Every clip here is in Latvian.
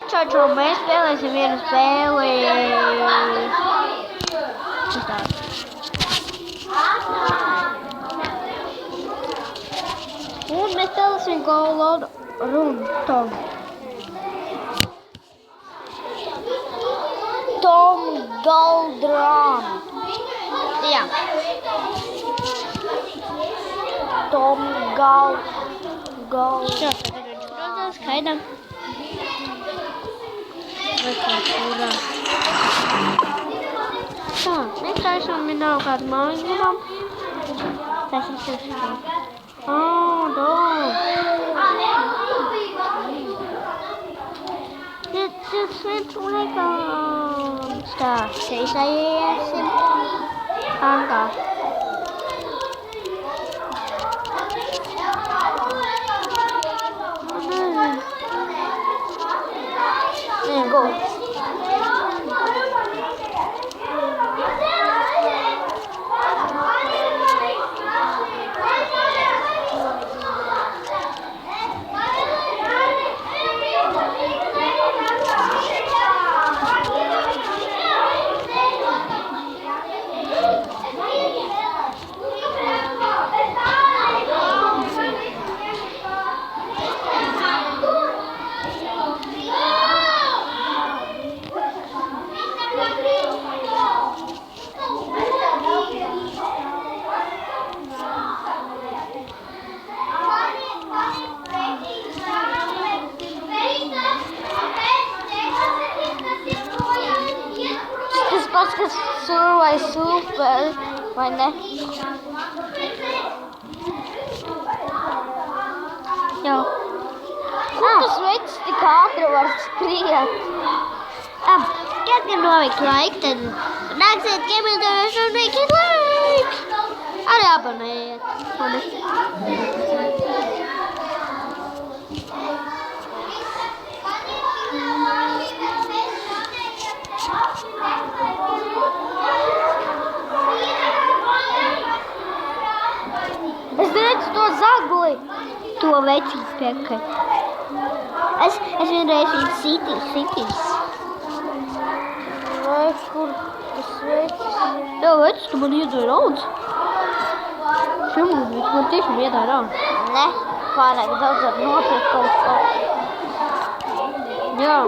Čau, mēs spēlēsim vienu spēli. Un mēs spēlēsim Gold Run Tom Gold Run. Jā. Tom Gold. Šo, tagad viņš protams, skaidām. Vai kā kurā. Tā, mēs taisām minēju kādu mājas gribam. Taisam sešā. Tas viens likums. Tā, šeit aiesim. Angā. Go. Tas vai super, vai ne? Jā. Kur tas vecs tik ātri var skriet? Kad gan novikt laiku, tad nāksiet komentēs un veikiet laiku. Arī abonējiet. Es redzu to zagli. To vecīt piekai. Es vienreiz viņu sitīs. Vai kur tas vecis? Jā, vecis, tu man iedāji raudz. Šimūd, viņš man tiešām iedāji raudz. Ne, pārāk daudz ar nopirkt kaut ko. Jā.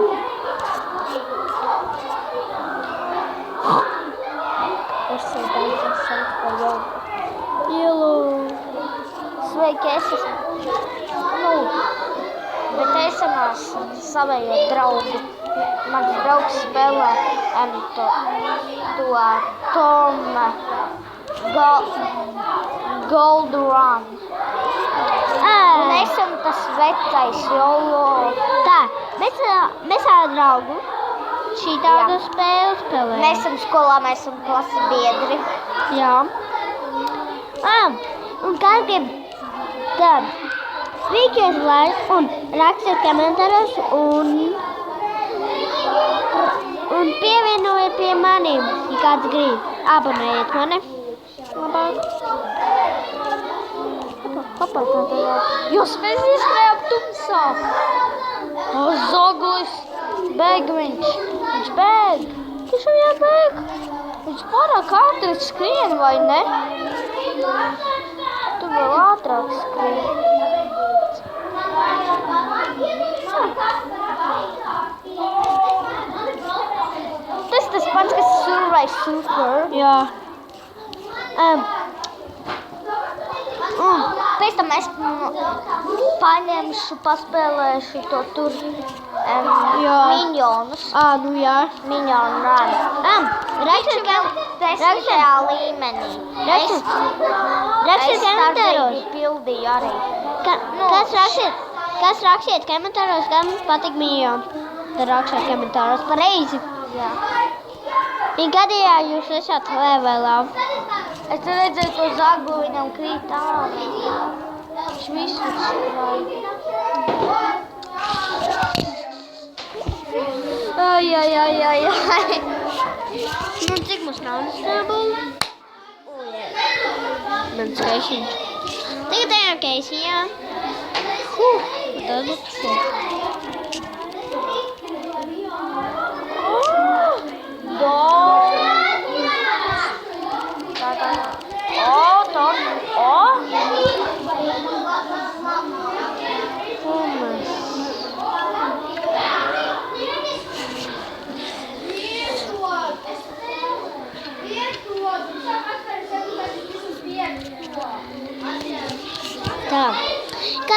Es daicam šeit par jau. Ielu. Sveiki, es esmu. Bet es esmu savējo draugu. Mans draugs spēlē Tom Gold Run. Un esam tas vecais jolo. Tā, mēs ar draugu šī tādu spēli spēlējam. Mēs esam skolā, mēs esam klases biedri. Jā. Un kādiem tad svīkies laiks un rakstiet komentāros un pievienojiet pie maniem, ja kāds grib. Abonējiet mani. Labāk. Hopa, jūs mēs izskrējām tumsā. Zoglis. Bēg viņš. Viņš bēg. Tiešām jābēg. Viņš pārāk ātri skrien, vai ne? Tu vēl ātrāk skrien. Tas pats, kas survai super. Jā. Pēc tam es paņemšu, paspēlēšu to tur minionus. Nu jā. Minion run. Rakstiet Desmitajā līmenī. Rakstiet komentāros. Pildīju arī. Kas rakstiet komentāros, kam patīk minions. Tad rakstiet komentāros pareizi. Jā. Ja gadījā jūs esat levelā. Es redzēju to zaglu, viņam krīt ārā. Viņš visu šķirāja. Ai. Nu, cik mums naudas nebūs? Man skaišīt. Tagad ejam keisi, jā. Tad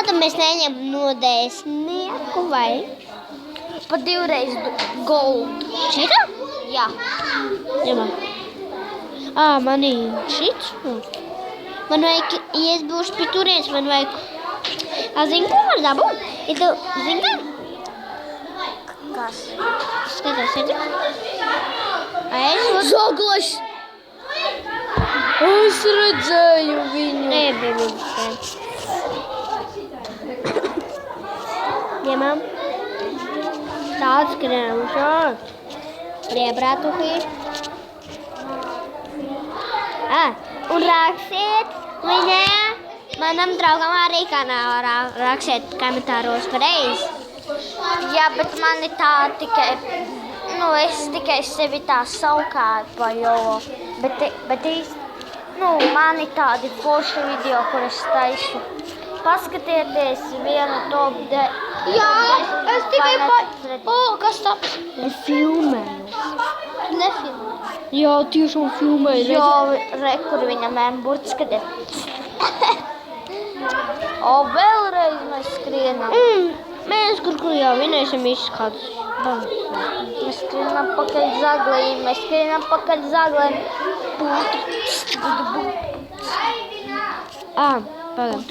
tad mēs neņemam no 10 vai? Pa 2 reiz gold. Šitā? Jā. Ņemam. Man ir šits. Man vajag, ja es būšu pie turienes, man vajag... Zini, ko var dabūt? Ja tu, zini, kā? Kas? Skaties, redzi? Es Zoglis! Es redzēju viņu. nebiju viņš. Ņemam. Tāds krēmušos. Priebratuhi. Un rakstiet viņai manam draugam arī kanālā. Rakstiet komentāros pareizi. Jā, bet man ir tā tikai... es tikai sevi tā saukāju, bet īsti... man ir tādi forši video, kur es taisu. Paskatieties vienu top 10. Jā, es tikai kas tāds? Es filmēju. Nefilmēju. Jā, tiešām filmēju. Jo, kur viņam ēmburts, kad ir... vēlreiz mēs skrienam. Mēs kur jau vinēsim visus kādus. Mēs skrienam pakaļ zaglēm, Pagad.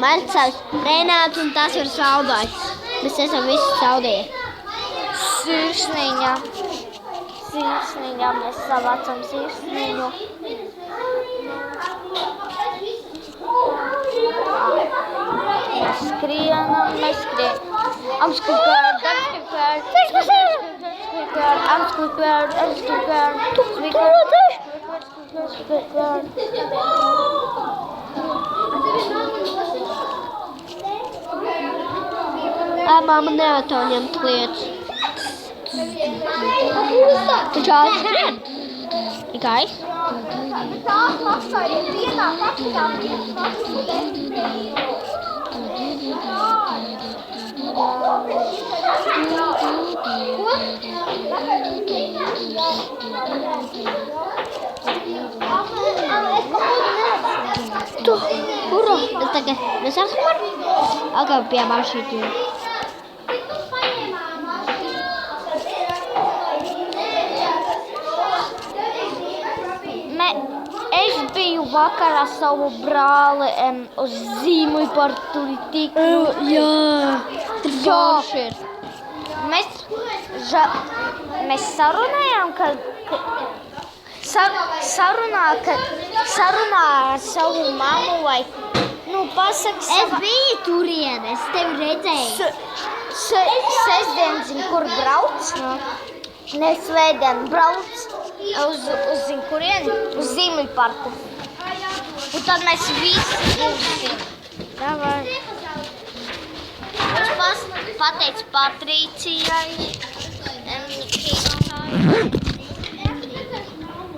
Man savs Renāts un tas ir saudājis. Mēs esam visi saudēji. Sirsniņa, mēs savācam sirsniņu. Mēs skrienam. I'm scared. Mamma neatļauj ņemt lietas. Tu čādi skrien? Tikai? Ura! Tas tagad nesāks var? Agā pie mašītiem. Es biju vakarā savu brāli uz zīmuļu par turitīku. Jā, Mēs sarunājām, ka sarunā ar savu mammu vai, pasaka Es biju turien, es tevi redzēju. sestdien, kur brauc. Ne svētdien brauc uz kurieni, uz zīmuļu parku. Un tad mēs visi būsim. Davai. Es pateicu Patricijai, Nikitai.